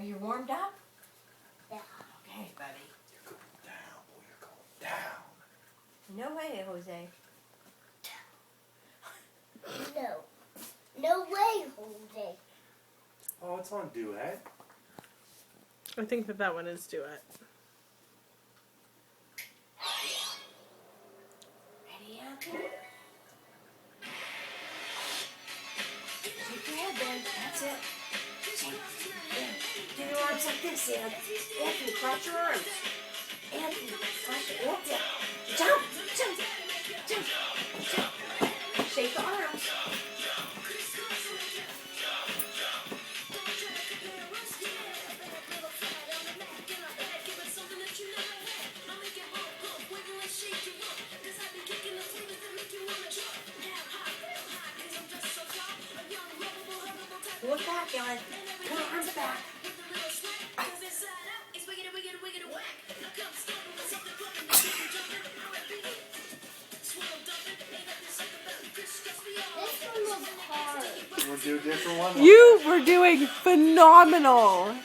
you warmed up? Yeah. Okay, buddy. You're going down, boy. You're going down. No way, Jose. No. No way, Jose. Oh, it's on duet. I think that one is duet. Ready, Anthony? Shake your head, then. That's it. Shake. Yeah. Do your arms like this, Anthony, cross your arms. Anthony, cross your arms. That's it. Jump, jump, jump, jump. Shake the arms. Look back, Ellen. Come on, arms back. This one was hard. You want to do a different one? You were doing phenomenal.